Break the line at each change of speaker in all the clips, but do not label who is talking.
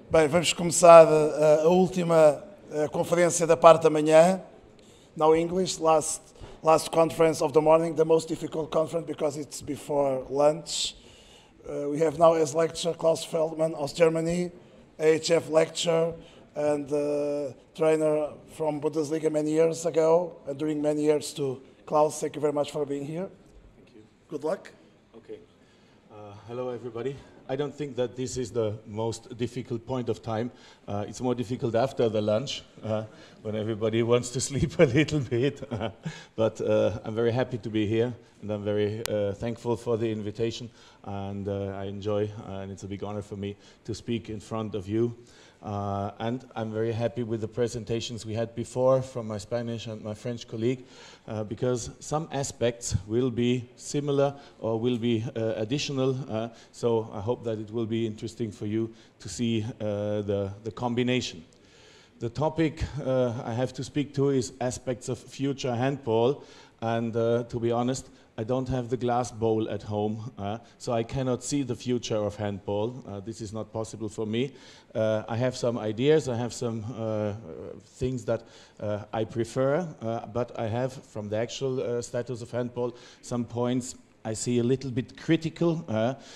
Bem, vamos começar a última conferência da parte da manhã. Now English, last conference of the morning, the most difficult conference because it's before lunch. We have now as lecturer Klaus Feldman of Germany, AHF lecturer and trainer from Bundesliga many years ago, and during many years too. Klaus, thank you very much for being here.
Thank you.
Good luck.
Okay. Hello, everybody. I don't think that this is the most difficult point of time. It's more difficult after the lunch, when everybody wants to sleep a little bit. But I'm very happy to be here, and I'm very thankful for the invitation. And I enjoy, and it's a big honor for me to speak in front of you. And I'm very happy with the presentations we had before from my Spanish and my French colleague, because some aspects will be similar or will be additional. So I hope that it will be interesting for you to see the combination. The topic I have to speak to is aspects of future handball. And to be honest, I don't have the glass bowl at home, so I cannot see the future of handball. This is not possible for me. I have some ideas, I have some things that I prefer, but I have, from the actual status of handball, some points I see a little bit critical.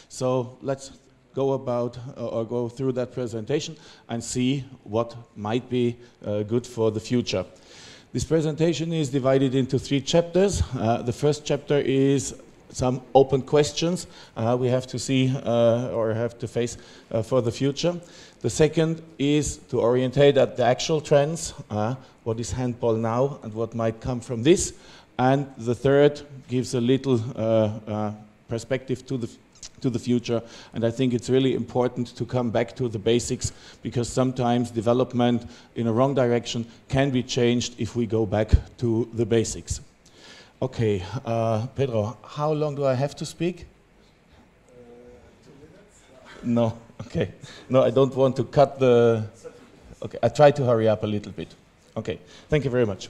So let's go about or go through that presentation and see what might be good for the future. This presentation is divided into 3 chapters. The first chapter is some open questions we have to see or have to face for the future. The second is to orientate at the actual trends, what is handball now and what might come from this. And the third gives a little perspective to the future, and I think it's really important to come back to the basics, because sometimes development in a wrong direction can be changed if we go back to the basics. Okay, Pedro, how long do I have to speak?
2 minutes?
No, okay. No, I don't want to cut the... Okay, I try to hurry up a little bit. Okay, thank you very much.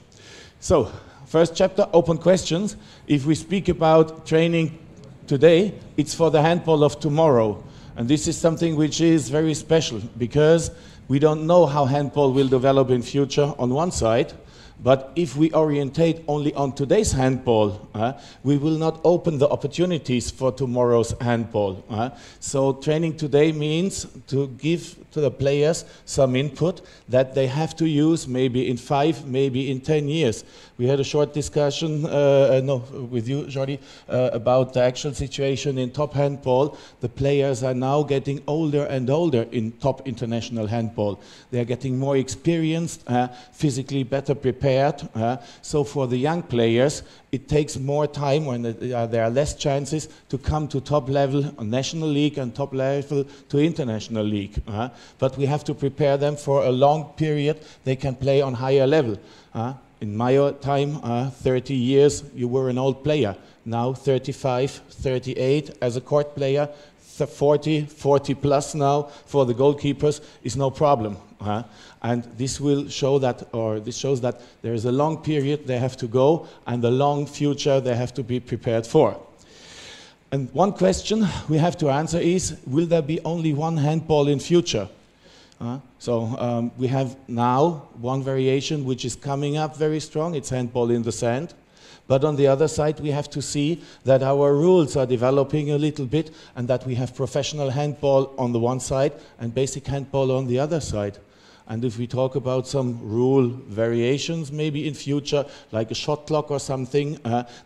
So, first chapter, open questions. If we speak about training today, it's for the handball of tomorrow. And this is something which is very special, because we don't know how handball will develop in future on one side, but if we orientate only on today's handball, we will not open the opportunities for tomorrow's handball. So training today means to give to the players some input that they have to use maybe in 5, maybe in 10 years. We had a short discussion with you, Jordi, about the actual situation in top handball. The players are now getting older and older in top international handball. They are getting more experienced, physically better prepared. So for the young players, it takes more time when there are less chances to come to top level on national league and top level to international league. But we have to prepare them for a long period they can play on higher level. In my time, 30 years, you were an old player. Now 35, 38 as a court player, 40 plus now for the goalkeepers is no problem. And this will show that, or this shows that there is a long period they have to go and a long future they have to be prepared for. And one question we have to answer is, will there be only one handball in future? So we have now one variation which is coming up very strong, it's handball in the sand. But on the other side, we have to see that our rules are developing a little bit, and that we have professional handball on the one side and basic handball on the other side. And if we talk about some rule variations maybe in future, like a shot clock or something,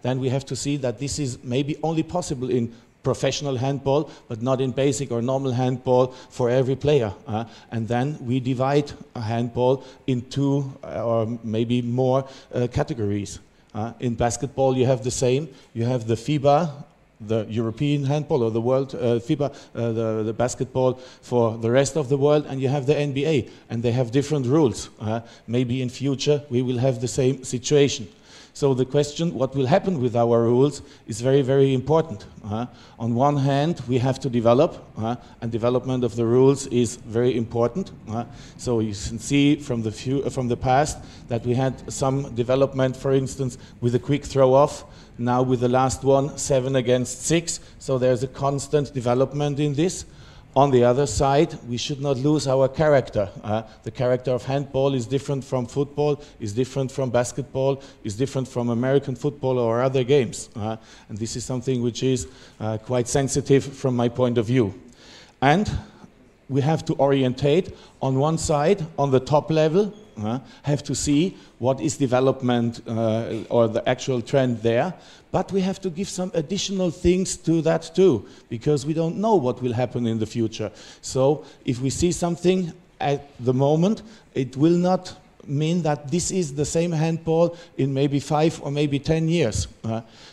then we have to see that this is maybe only possible in professional handball, but not in basic or normal handball for every player. And then we divide a handball into or maybe more categories. In basketball, you have the same. You have the FIBA, the European handball, or the world FIBA, the basketball for the rest of the world, and you have the NBA, and they have different rules. Maybe in future we will have the same situation. So the question, what will happen with our rules, is very, very important. On one hand, we have to develop, and development of the rules is very important. So you can see from the past that we had some development, for instance, with a quick throw-off. Now with the last one, 7 against 6. So there's a constant development in this. On the other side, we should not lose our character. The character of handball is different from football, is different from basketball, is different from American football or other games. And this is something which is quite sensitive from my point of view. And we have to orientate on one side, on the top level, have to see what is development or the actual trend there. But we have to give some additional things to that too, because we don't know what will happen in the future. So if we see something at the moment, it will not mean that this is the same handball in maybe 5 or maybe 10 years.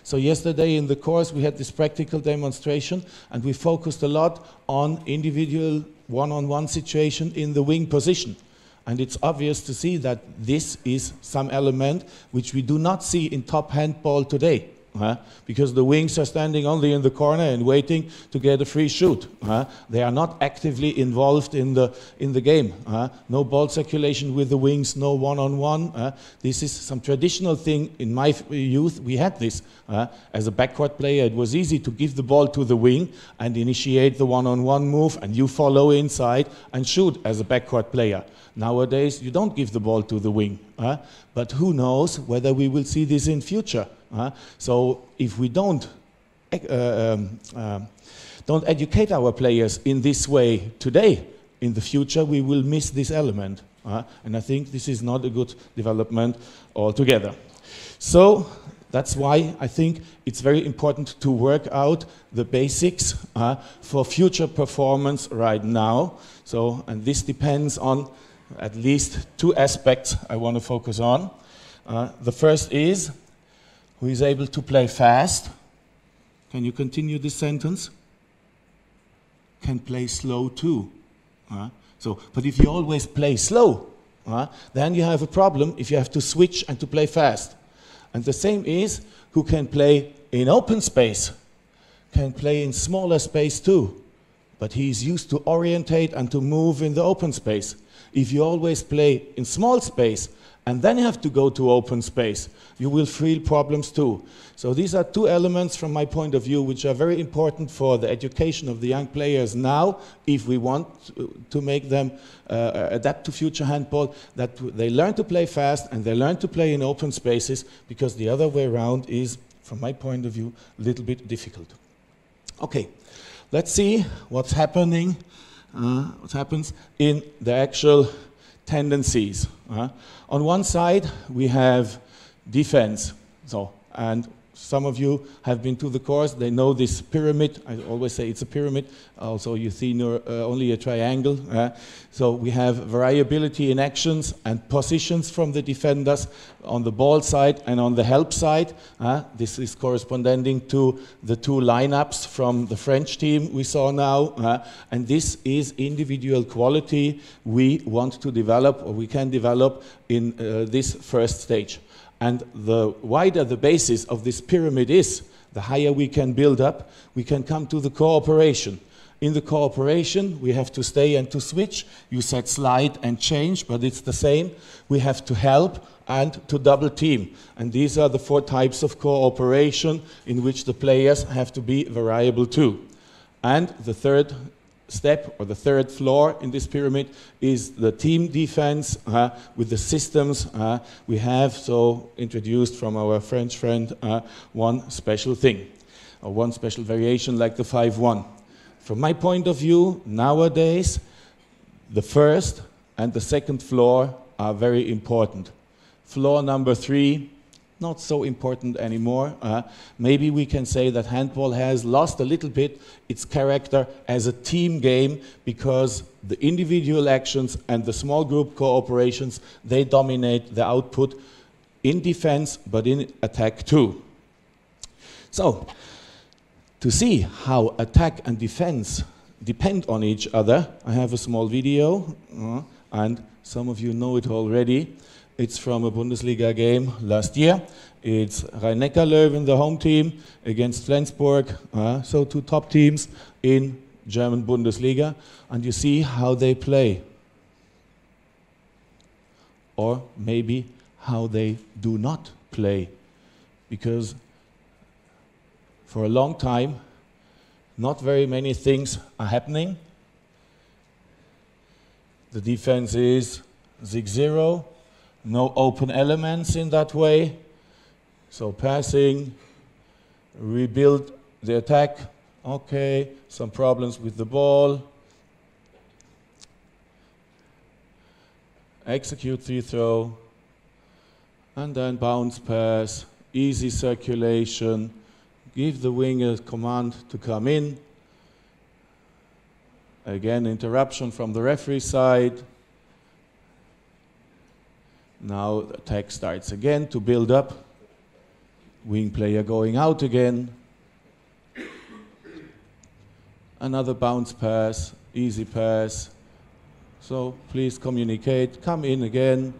So yesterday in the course we had this practical demonstration and we focused a lot on individual one-on-one situation in the wing position. And it's obvious to see that this is some element which we do not see in top handball today. Because the wings are standing only in the corner and waiting to get a free shoot. They are not actively involved in the game. No ball circulation with the wings, no one-on-one. This is some traditional thing. In my youth, we had this. As a backcourt player, it was easy to give the ball to the wing and initiate the one-on-one move, and you follow inside and shoot as a backcourt player. Nowadays, you don't give the ball to the wing. But who knows whether we will see this in future. So if we don't educate our players in this way today, in the future we will miss this element. And I think this is not a good development altogether. So that's why I think it's very important to work out the basics for future performance right now. So, and this depends on at least 2 aspects I want to focus on. The first is, who is able to play fast? Can you continue this sentence? Can play slow too. But if you always play slow, then you have a problem if you have to switch and to play fast. And the same is, who can play in open space, can play in smaller space too. But he is used to orientate and to move in the open space. If you always play in small space, and then you have to go to open space, you will feel problems too. So these are 2 elements from my point of view which are very important for the education of the young players now, if we want to make them adapt to future handball, that they learn to play fast and they learn to play in open spaces, because the other way around is, from my point of view, a little bit difficult. Okay, let's see what's happening, what happens in the actual tendencies. On one side, we have defense. And some of you have been to the course, they know this pyramid. I always say it's a pyramid. Also, you see only a triangle. So we have variability in actions and positions from the defenders on the ball side and on the help side. This is corresponding to the 2 lineups from the French team we saw now. And this is individual quality we want to develop, or we can develop in this first stage. And the wider the basis of this pyramid is, the higher we can build up, we can come to the cooperation. In the cooperation, we have to stay and to switch. You said slide and change, but it's the same. We have to help and to double team. And these are the 4 types of cooperation in which the players have to be variable too. And the third step, or the third floor in this pyramid, is the team defense with the systems we have so introduced from our French friend, one special thing, or one special variation like the 5-1. From my point of view, nowadays, the first and the second floor are very important. Floor number 3, not so important anymore. Maybe we can say that handball has lost a little bit its character as a team game, because the individual actions and the small group cooperations, they dominate the output in defense, but in attack too. So, to see how attack and defense depend on each other, I have a small video, and some of you know it already. It's from a Bundesliga game last year. It's Rhein-Neckar-Löwen, the home team, against Flensburg, so 2 top teams in German Bundesliga. And you see how they play. Or maybe how they do not play. Because for a long time, not very many things are happening. The defense is 6-0. No open elements in that way. So passing, rebuild the attack. Okay, some problems with the ball. Execute free throw. And then bounce pass, easy circulation. Give the wing a command to come in. Again, interruption from the referee side. Now the attack starts again to build up. Wing player going out again. Another bounce pass, easy pass. So please communicate, come in again.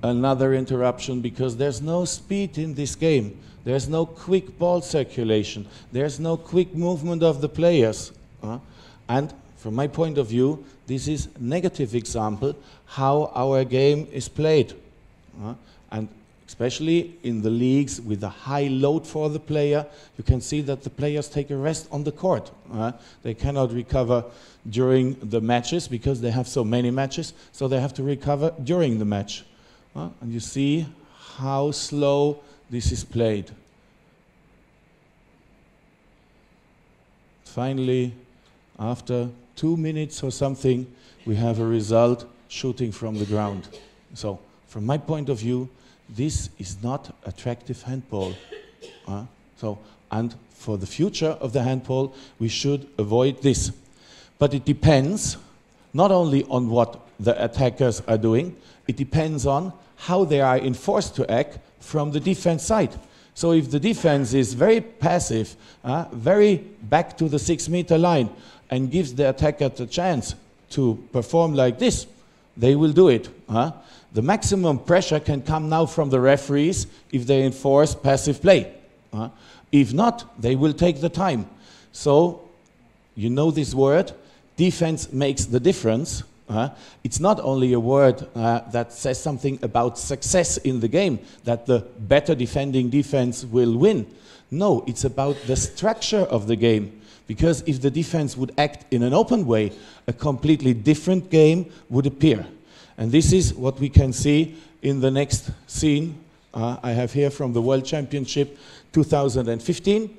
Another interruption because there's no speed in this game. There's no quick ball circulation. There's no quick movement of the players. And from my point of view, this is a negative example how our game is played. And especially in the leagues with a high load for the player, you can see that the players take a rest on the court. They cannot recover during the matches because they have so many matches, so they have to recover during the match. And you see how slow this is played. Finally, after 2 minutes or something, we have a result shooting from the ground. So, from my point of view, this is not attractive handball. And for the future of the handball, we should avoid this. But it depends not only on what the attackers are doing, it depends on how they are enforced to act from the defense side. So if the defense is very passive, very back to the 6-meter line, and gives the attacker the chance to perform like this, they will do it. The maximum pressure can come now from the referees if they enforce passive play. If not, they will take the time. So, you know this word, defense makes the difference. It's not only a word that says something about success in the game, that the better defending defense will win. No, it's about the structure of the game. Because if the defense would act in an open way, a completely different game would appear. And this is what we can see in the next scene I have here from the World Championship 2015.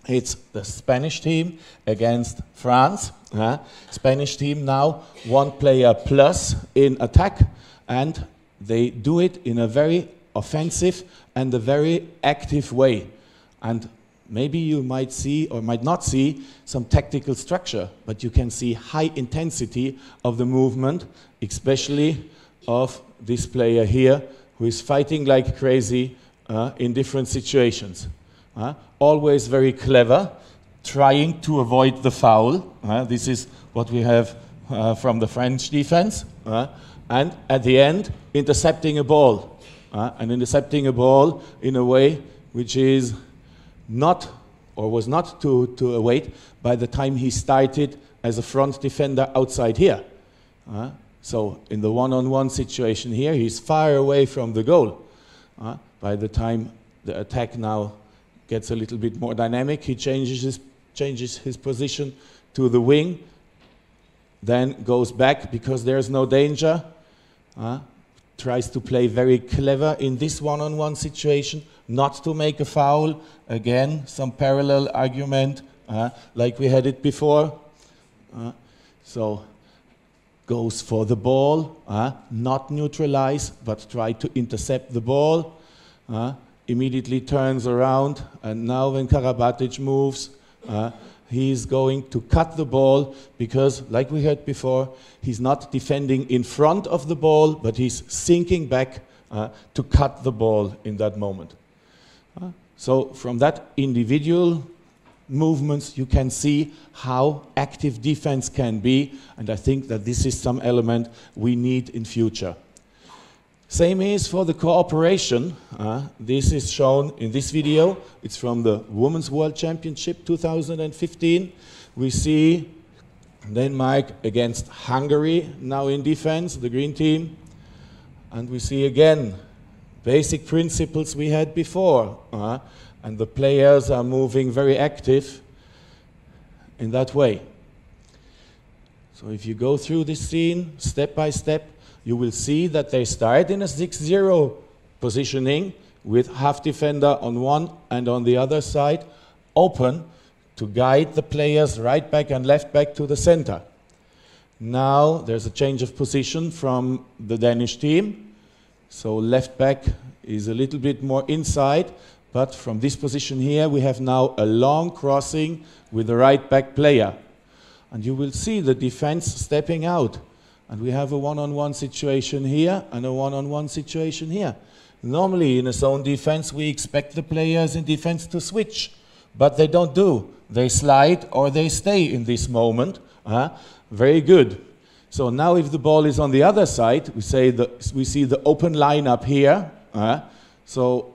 It's the Spanish team against France. Spanish team now 1 player plus in attack, and they do it in a very offensive and a very active way. And maybe you might see or might not see some tactical structure, but you can see high intensity of the movement, especially of this player here, who is fighting like crazy in different situations. Always very clever, trying to avoid the foul. This is what we have from the French defense. And at the end, intercepting a ball. And intercepting a ball in a way which is not, or was not to await by the time he started as a front defender outside here. So in the one-on-one situation here, he's far away from the goal. By the time the attack now gets a little bit more dynamic, he changes his position to the wing, then goes back because there's no danger, tries to play very clever in this one-on-one situation, not to make a foul. Again, some parallel argument, like we had it before. So, goes for the ball, not neutralize, but try to intercept the ball. Immediately turns around, and now when Karabatic moves, he's going to cut the ball because, like we heard before, he's not defending in front of the ball, but he's sinking back to cut the ball in that moment. So from that individual movements, you can see how active defense can be, and I think that this is some element we need in future. Same is for the cooperation. This is shown in this video. It's from the Women's World Championship 2015. We see Denmark against Hungary now in defense, the green team. And we see again basic principles we had before. And the players are moving very active. in that way. So if you go through this scene step by step, you will see that they start in a 6-0 positioning with half defender on one and on the other side, open to guide the players right back and left back to the center. Now there's a change of position from the Danish team. So left back is a little bit more inside, but from this position here we have now a long crossing with the right back player. And you will see the defense stepping out. And we have a one-on-one situation here and a one-on-one situation here. Normally in a zone defense we expect the players in defense to switch, but they don't do. They slide or they stay in this moment. Very good. So now if the ball is on the other side, we see the open line up here. So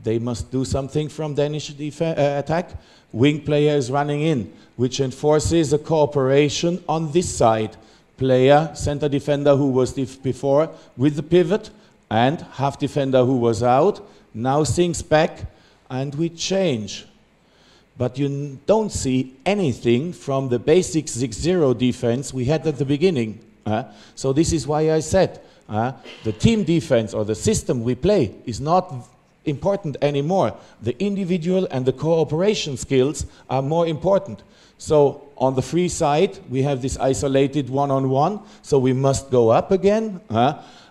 they must do something from Danish attack. Wing player is running in, which enforces a cooperation on this side. Player, center defender who was before with the pivot, and half defender who was out, now sinks back and we change. But you don't see anything from the basic 6-0 defense we had at the beginning. So this is why I said the team defense or the system we play is not important anymore. The individual and the cooperation skills are more important. So on the free side, we have this isolated one-on-one, so we must go up again.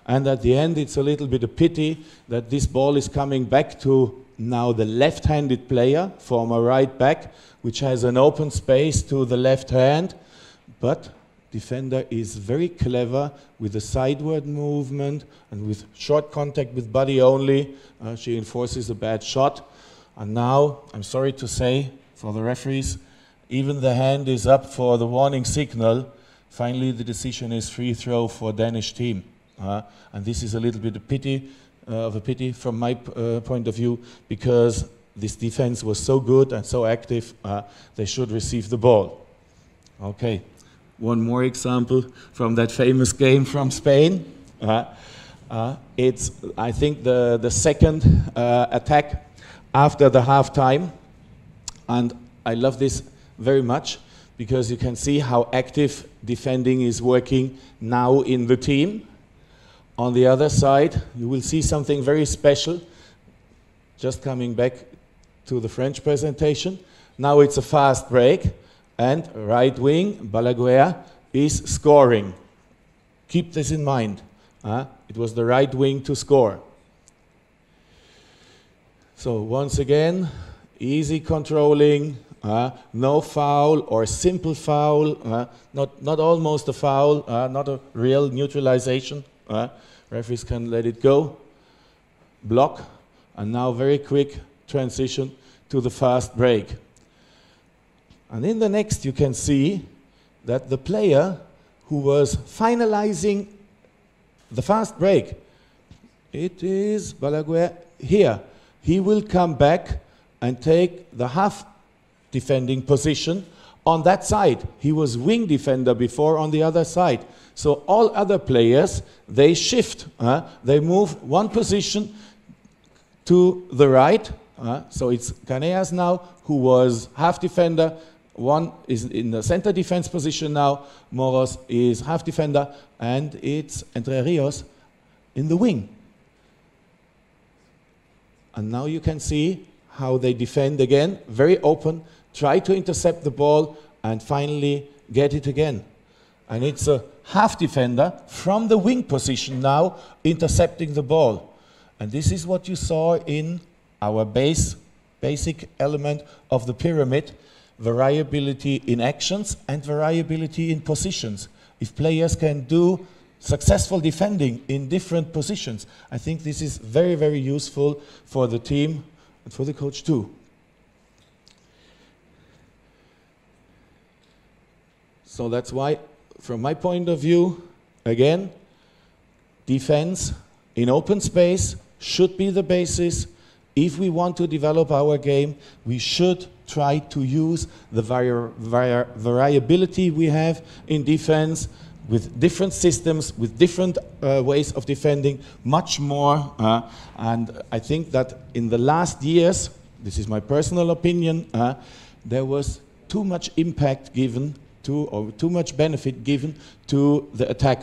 And at the end, it's a little bit of pity that this ball is coming back to now the left-handed player, former right back, which has an open space to the left hand. But defender is very clever with the sideward movement and with short contact with body only. She enforces a bad shot. And now, I'm sorry to say, for the referees, even the hand is up for the warning signal. Finally, the decision is free throw for Danish team. And this is a little bit of a pity from my point of view, because this defense was so good and so active, they should receive the ball. Okay, one more example from that famous game from Spain. It's, I think, the second attack after the halftime, and I love this very much because you can see how active defending is working now in the team. On the other side, you will see something very special. Just coming back to the French presentation. Now it's a fast break, and right wing, Balaguer, is scoring. Keep this in mind. It was the right wing to score. So once again, easy controlling, no foul or simple foul, not almost a foul, not a real neutralization. Referees can let it go. Block, and now very quick transition to the fast break. And in the next you can see that the player who was finalizing the fast break, it is Balaguer here. He will come back and take the half defending position on that side. He was wing defender before on the other side. So all other players, they shift. They move one position to the right. So it's Caneas now, who was half defender. One is in the center defense position now. Moros is half defender. And it's Entre Rios in the wing. And now you can see how they defend again, very open, try to intercept the ball, and finally get it again. And it's a half defender from the wing position now intercepting the ball. And this is what you saw in our basic element of the pyramid, variability in actions and variability in positions. If players can do successful defending in different positions, I think this is very, very useful for the team and for the coach too. So that's why, from my point of view, again, defense in open space should be the basis. If we want to develop our game, we should try to use the variability we have in defense with different systems, with different ways of defending, much more. And I think that in the last years, this is my personal opinion, there was too much impact given to, or too much benefit given to the attack.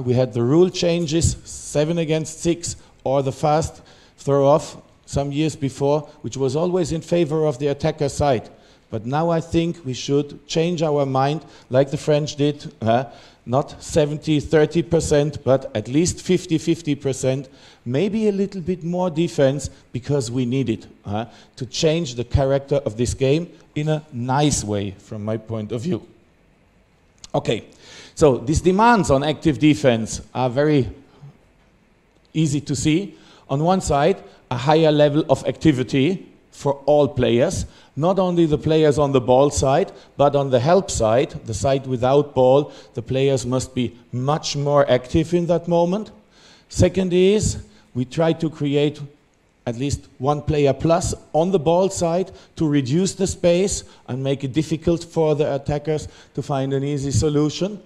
We had the rule changes, 7 against 6, or the fast throw-off some years before, which was always in favor of the attacker side. But now I think we should change our mind, like the French did, not 70-30%, but at least 50-50%, maybe a little bit more defense, because we need it to change the character of this game in a nice way, from my point of view. Okay, so these demands on active defense are very easy to see. On one side, a higher level of activity for all players, not only the players on the ball side, but on the help side, the side without ball, the players must be much more active in that moment. Second is, we try to create at least one player plus on the ball side to reduce the space and make it difficult for the attackers to find an easy solution.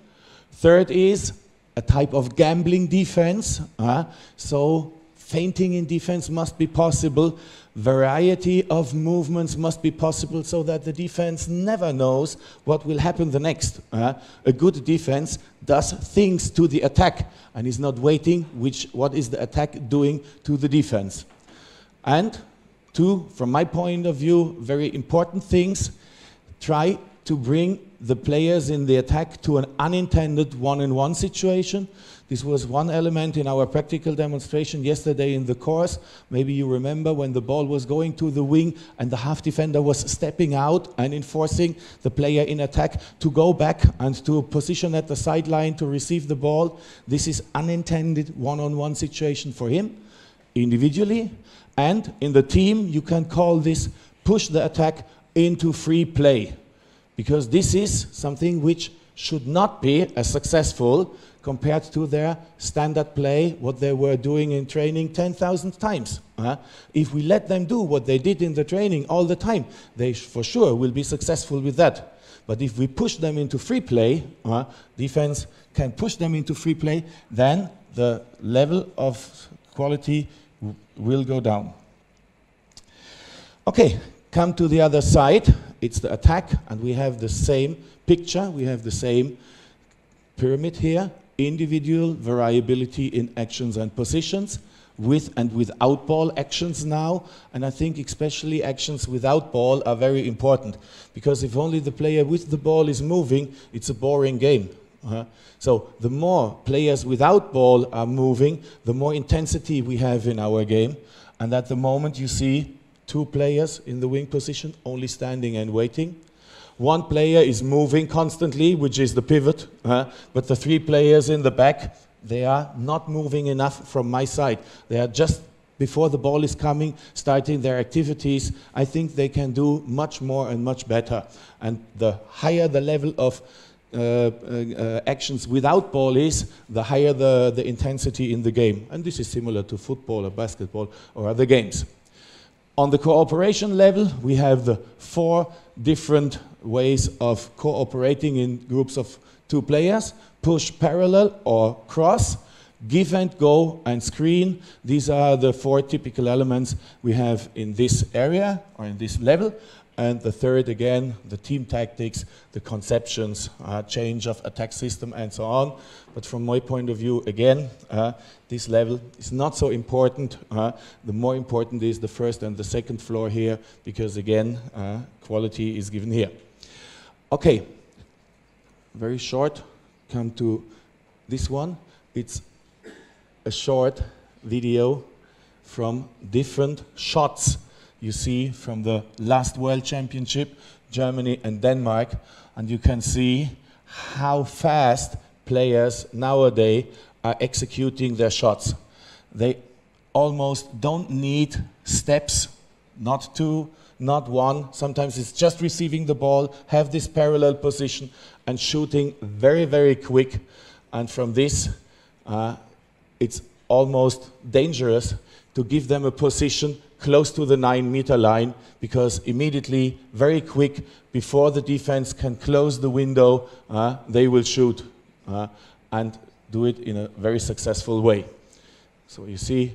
Third is a type of gambling defense. So feinting in defense must be possible. Variety of movements must be possible so that the defense never knows what will happen the next. A good defense does things to the attack and is not waiting what is the attack doing to the defense. And two, from my point of view, very important things, try to bring the players in the attack to an unintended one-on-one situation. This was one element in our practical demonstration yesterday in the course. Maybe you remember when the ball was going to the wing and the half defender was stepping out and enforcing the player in attack to go back and to position at the sideline to receive the ball. This is unintended one-on-one situation for him, individually. And in the team, you can call this push the attack into free play. Because this is something which should not be as successful compared to their standard play, what they were doing in training 10,000 times. If we let them do what they did in the training all the time, they for sure will be successful with that. But if we push them into free play, defense can push them into free play, then the level of quality will go down. Okay, come to the other side. It's the attack, and we have the same picture. We have the same pyramid here. Individual variability in actions and positions, with and without ball actions now. And I think especially actions without ball are very important, because if only the player with the ball is moving, it's a boring game. So the more players without ball are moving, the more intensity we have in our game. And at the moment you see 2 players in the wing position only standing and waiting. 1 player is moving constantly, which is the pivot, but the 3 players in the back, they are not moving enough from my side. They are just, before the ball is coming, starting their activities. I think they can do much more and much better. And the higher the level of actions without ball is, the higher the intensity in the game. And this is similar to football or basketball or other games. On the cooperation level, we have the 4 different ways of cooperating in groups of 2 players: push, parallel, or cross, give and go, and screen. These are the 4 typical elements we have in this area or in this level. And the third, again, the team tactics, the conceptions, change of attack system, and so on. But from my point of view, again, this level is not so important. The more important is the first and the second floor here, because again, quality is given here. Okay, very short, come to this one. It's a short video from different shots you see from the last World Championship, Germany and Denmark, and you can see how fast players nowadays are executing their shots. They almost don't need steps, not 2, not 1. Sometimes it's just receiving the ball, have this parallel position, and shooting very, very quick. And from this, it's almost dangerous to give them a position close to the 9-meter line, because immediately, very quick, before the defense can close the window, they will shoot and do it in a very successful way. So you see,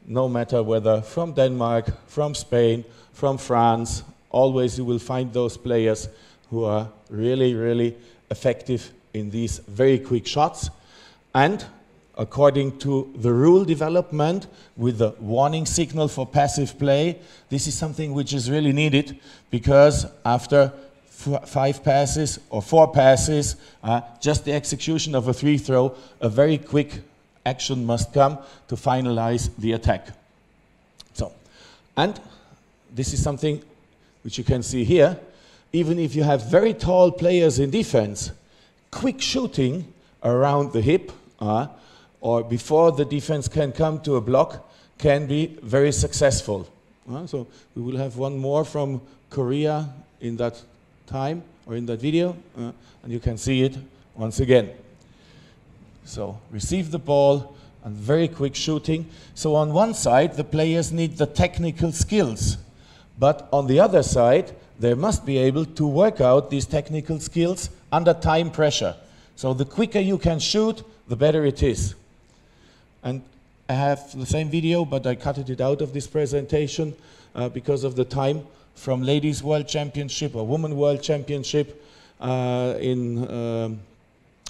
no matter whether from Denmark, from Spain, from France, always you will find those players who are really, really effective in these very quick shots. And according to the rule development with the warning signal for passive play, this is something which is really needed, because after 5 passes or 4 passes, just the execution of a free throw, a very quick action must come to finalize the attack. So, and this is something which you can see here. Even if you have very tall players in defense, quick shooting around the hip or before the defense can come to a block can be very successful. So we will have one more from Korea in that time or in that video, and you can see it once again. So receive the ball and very quick shooting. So on one side the players need the technical skills, but on the other side they must be able to work out these technical skills under time pressure. So the quicker you can shoot, the better it is. And I have the same video, but I cut it out of this presentation because of the time, from Ladies World Championship or Women World Championship Women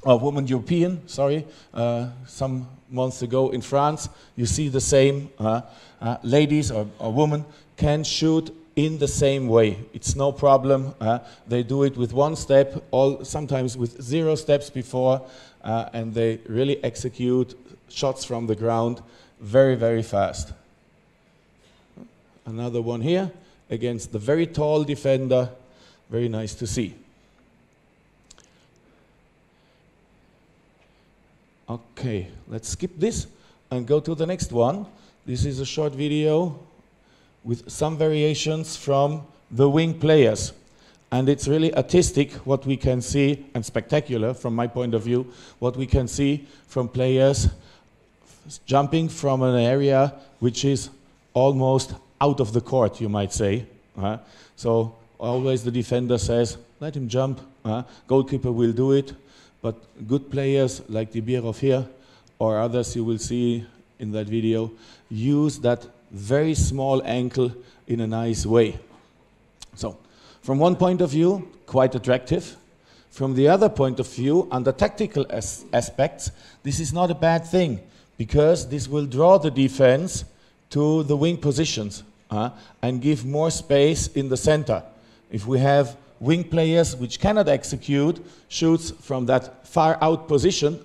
European, sorry, some months ago in France. You see the same, ladies or women can shoot in the same way. It's no problem. They do it with 1 step, sometimes with 0 steps before, and they really execute shots from the ground very, very fast. Another one here against the very tall defender. Very nice to see. Okay, let's skip this and go to the next one. This is a short video with some variations from the wing players. And it's really artistic what we can see, and spectacular from my point of view, what we can see from players jumping from an area which is almost out of the court, you might say. So always the defender says, let him jump, goalkeeper will do it. But good players like Dibirov here or others you will see in that video use that very small ankle in a nice way. So from one point of view, quite attractive. From the other point of view, under tactical aspects, this is not a bad thing, because this will draw the defense to the wing positions and give more space in the center. If we have wing players which cannot execute shoots from that far out position,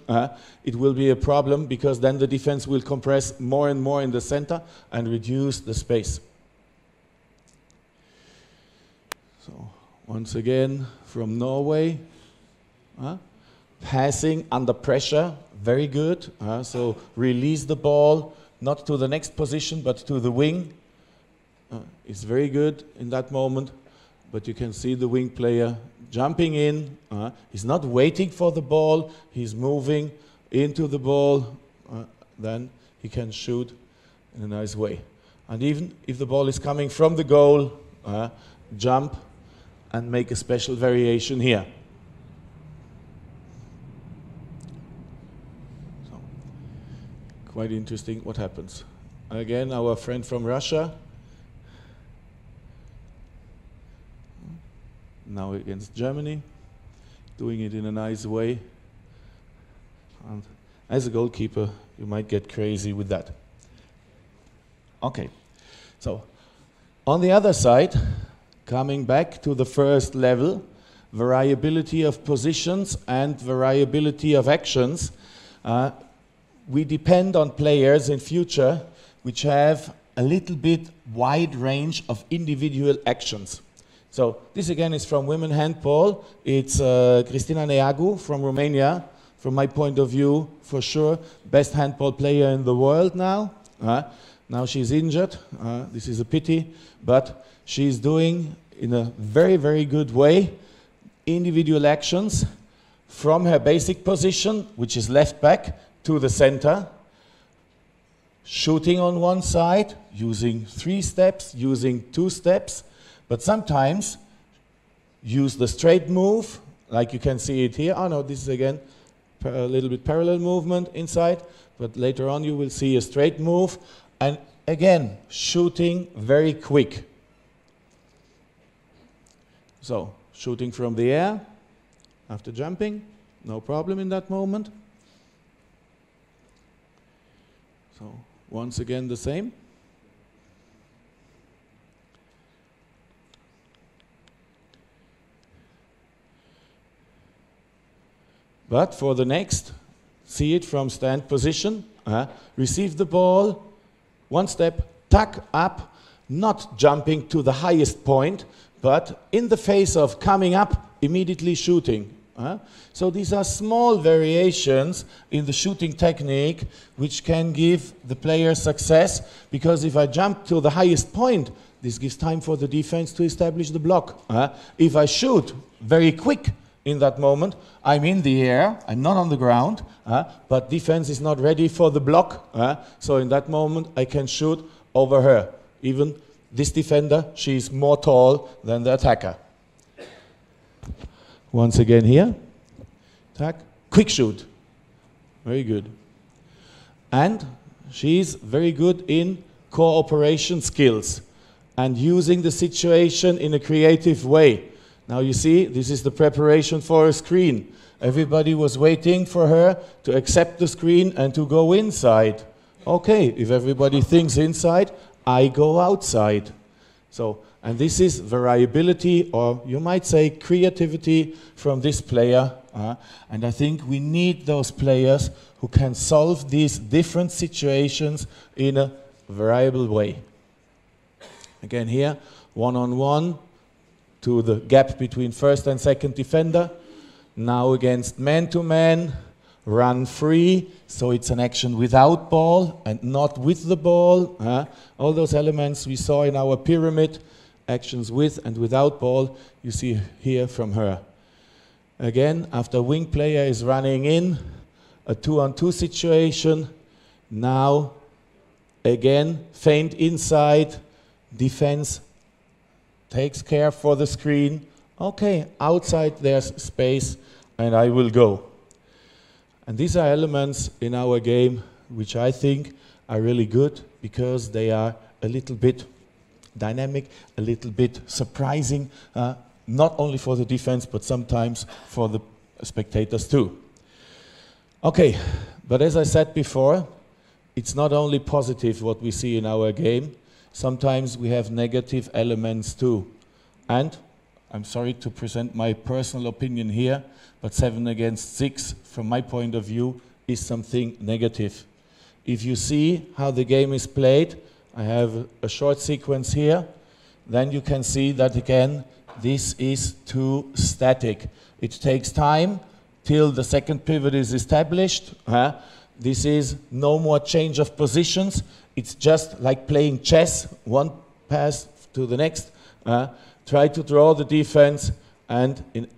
it will be a problem, because then the defense will compress more and more in the center and reduce the space. So once again from Norway, passing under pressure, very good. So release the ball, not to the next position but to the wing. It's very good in that moment. But you can see the wing player jumping in. He's not waiting for the ball. He's moving into the ball. Then he can shoot in a nice way. And even if the ball is coming from the goal, jump and make a special variation here. So, quite interesting what happens. Again, our friend from Russia. Now against Germany, doing it in a nice way. And as a goalkeeper, you might get crazy with that. Okay, so on the other side, coming back to the first level, variability of positions and variability of actions, we depend on players in future which have a little bit wide range of individual actions. So this again is from women handball. It's Cristina Neagu from Romania. From my point of view, for sure, best handball player in the world now. Now she's injured. This is a pity, but she's doing in a very, very good way individual actions from her basic position, which is left back, to the center. Shooting on one side, using 3 steps, using 2 steps. But sometimes use the straight move, like you can see it here. Oh no, this is again a little bit parallel movement inside, but later on you will see a straight move, and again shooting very quick. So, shooting from the air, after jumping, no problem in that moment. So, once again the same. But for the next, see it from stand position, receive the ball, one step, tuck up, not jumping to the highest point, but in the face of coming up, immediately shooting. So these are small variations in the shooting technique which can give the player success, because if I jump to the highest point, this gives time for the defense to establish the block. If I shoot very quick in that moment, I'm in the air, I'm not on the ground, but defense is not ready for the block. So in that moment, I can shoot over her. Even this defender, she's more tall than the attacker. Once again here, tack, quick shoot. Very good. And she's very good in cooperation skills and using the situation in a creative way. Now you see, this is the preparation for a screen. Everybody was waiting for her to accept the screen and to go inside. Okay, if everybody thinks inside, I go outside. So, and this is variability, or you might say creativity from this player. And I think we need those players who can solve these different situations in a variable way. Again here, one-on-one to the gap between first and second defender. Now against man-to-man, run free, so it's an action without ball and not with the ball. All those elements we saw in our pyramid, actions with and without ball, you see here from her. Again, after wing player is running in, a 2-on-2 situation. Now, again, feint inside, defense takes care for the screen. Okay, outside there's space and I will go. And these are elements in our game which I think are really good because they are a little bit dynamic, a little bit surprising, not only for the defense but sometimes for the spectators too. Okay, but as I said before, it's not only positive what we see in our game, sometimes we have negative elements too. And I'm sorry to present my personal opinion here, but 7 against 6, from my point of view, is something negative. If you see how the game is played, I have a short sequence here, then you can see that again, this is too static. It takes time till the second pivot is established. This is no more change of positions. It's just like playing chess, one pass to the next. Try to draw the defense and in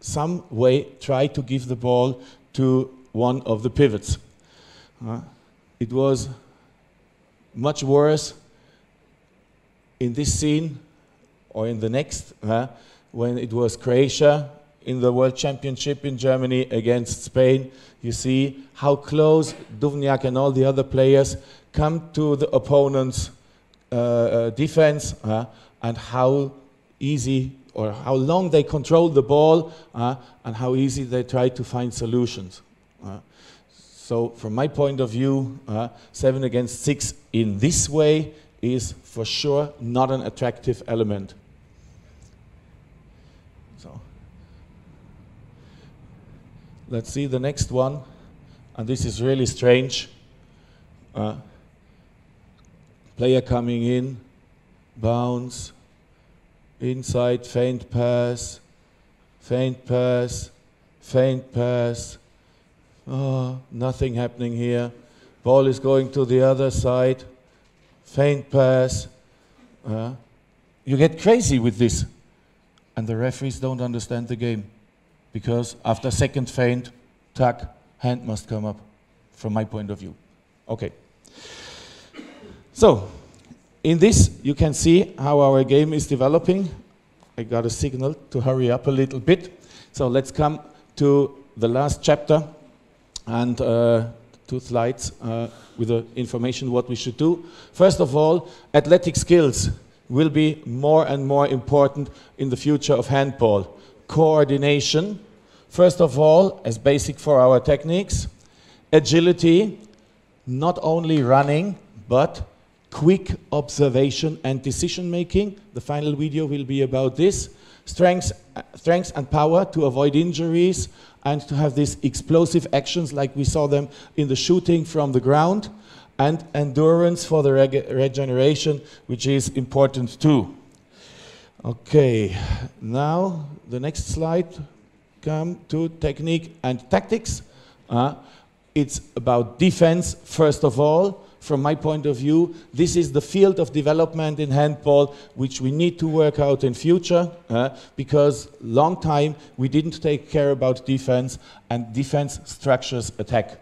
some way try to give the ball to one of the pivots. It was much worse in this scene or in the next, when it was Croatia in the World Championship in Germany against Spain. You see how close Duvnjak and all the other players come to the opponent's defense and how easy or how long they control the ball and how easy they try to find solutions. So from my point of view, 7 against 6 in this way is for sure not an attractive element. So let's see the next one, and this is really strange. Player coming in, bounce, inside, feint pass, feint pass, feint pass. Oh, nothing happening here. Ball is going to the other side. Feint pass. You get crazy with this. And the referees don't understand the game. Because after second feint, tuck, hand must come up, from my point of view. Okay. So, in this, you can see how our game is developing. I got a signal to hurry up a little bit. So let's come to the last chapter and 2 slides with the information what we should do. First of all, athletic skills. will be more and more important in the future of handball. Coordination, first of all, as basic for our techniques. Agility, not only running, but quick observation and decision making. The final video will be about this. Strength and power to avoid injuries and to have these explosive actions like we saw them in the shooting from the ground. And endurance for the regeneration, which is important too. Okay, now the next slide, come to technique and tactics. It's about defense, first of all. From my point of view, this is the field of development in handball which we need to work out in future, because long time we didn't take care about defense, and defense structures attack.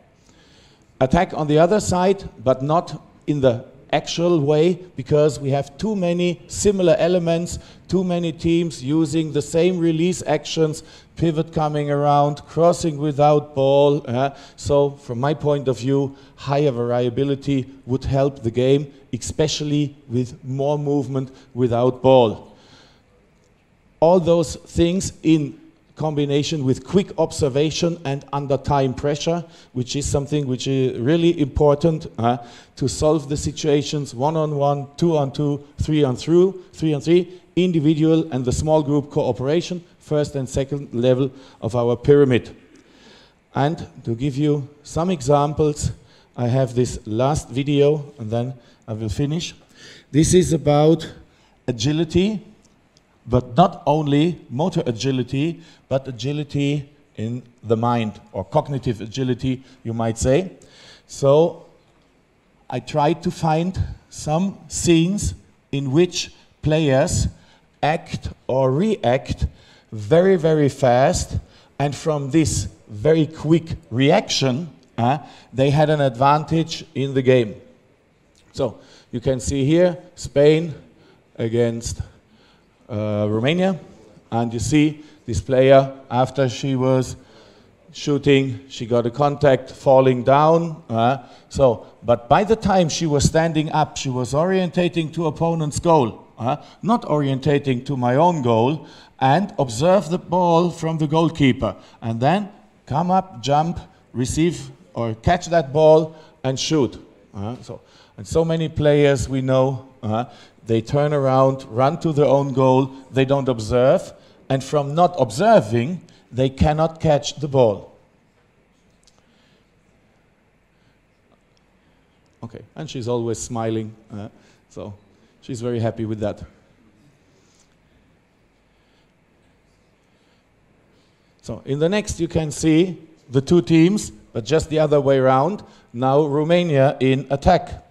Attack on the other side, but not in the actual way, because we have too many similar elements, too many teams using the same release actions, pivot coming around, crossing without ball. So from my point of view, higher variability would help the game, especially with more movement without ball. All those things in combination with quick observation and under time pressure, which is something which is really important to solve the situations 1-on-1, 2-on-2, 3-on-3, individual and the small group cooperation, first and second level of our pyramid. And to give you some examples, I have this last video and then I will finish. This is about agility, but not only motor agility, but agility in the mind, or cognitive agility, you might say. So I tried to find some scenes in which players act or react very, very fast, and from this very quick reaction, they had an advantage in the game. So you can see here Spain against Romania, and you see this player, after she was shooting, she got a contact falling down. But by the time she was standing up, she was orientating to opponent's goal, not orientating to my own goal, and observe the ball from the goalkeeper, and then come up, jump, receive or catch that ball and shoot. And so many players we know, they turn around, run to their own goal, they don't observe, and from not observing, they cannot catch the ball. Okay, and she's always smiling, so she's very happy with that. So in the next you can see the two teams, but just the other way around. Now Romania in attack.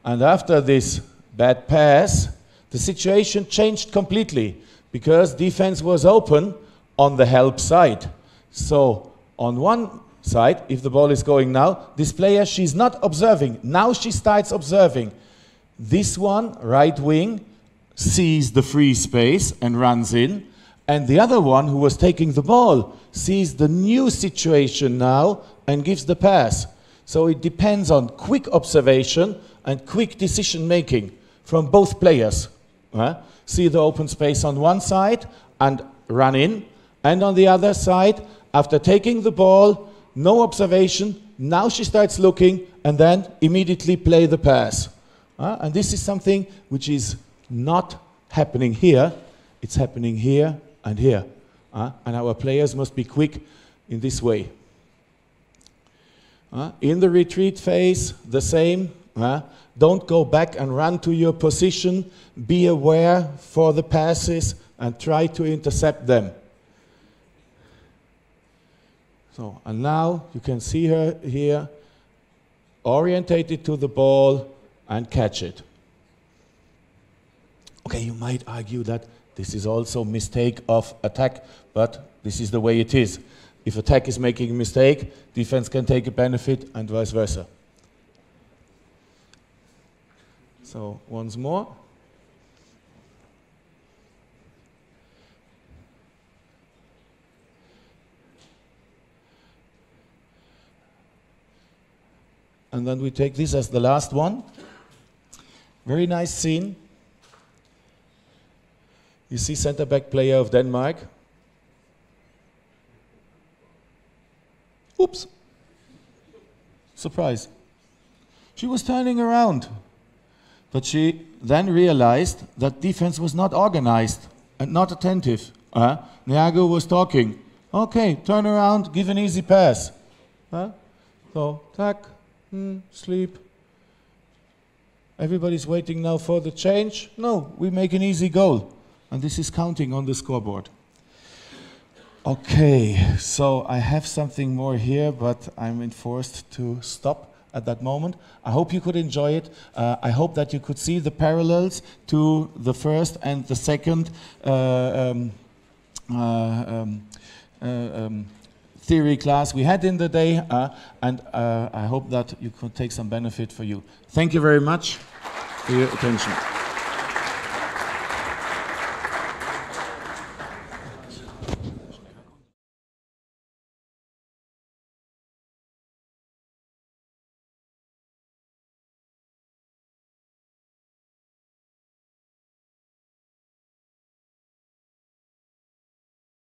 And after this bad pass, the situation changed completely, because defense was open on the help side. So on one side, if the ball is going now, this player, she's not observing. Now she starts observing. This one, right wing, sees the free space and runs in. And the other one, who was taking the ball, sees the new situation now and gives the pass. So it depends on quick observation and quick decision making from both players. See the open space on one side and run in, and on the other side, after taking the ball, no observation, now she starts looking and then immediately play the pass. And this is something which is not happening here, it's happening here and here. And our players must be quick in this way. In the retreat phase, the same. Don't go back and run to your position. Be aware for the passes and try to intercept them. So, and now you can see her here, orientated to the ball and catch it. Okay, you might argue that this is also a mistake of attack, but this is the way it is. If attack is making a mistake, defense can take a benefit and vice versa. So once more. And then we take this as the last one. Very nice scene. You see center back player of Denmark. Oops. Surprise. She was turning around. But she then realized that defense was not organized and not attentive. Niago was talking. Okay, turn around, give an easy pass. So, tack, sleep. Everybody's waiting now for the change. No, we make an easy goal. And this is counting on the scoreboard. Okay, so I have something more here, but I'm enforced to stop at that moment. I hope you could enjoy it. I hope that you could see the parallels to the first and the second theory class we had in the day, and I hope that you could take some benefit for you. Thank you very much for your attention.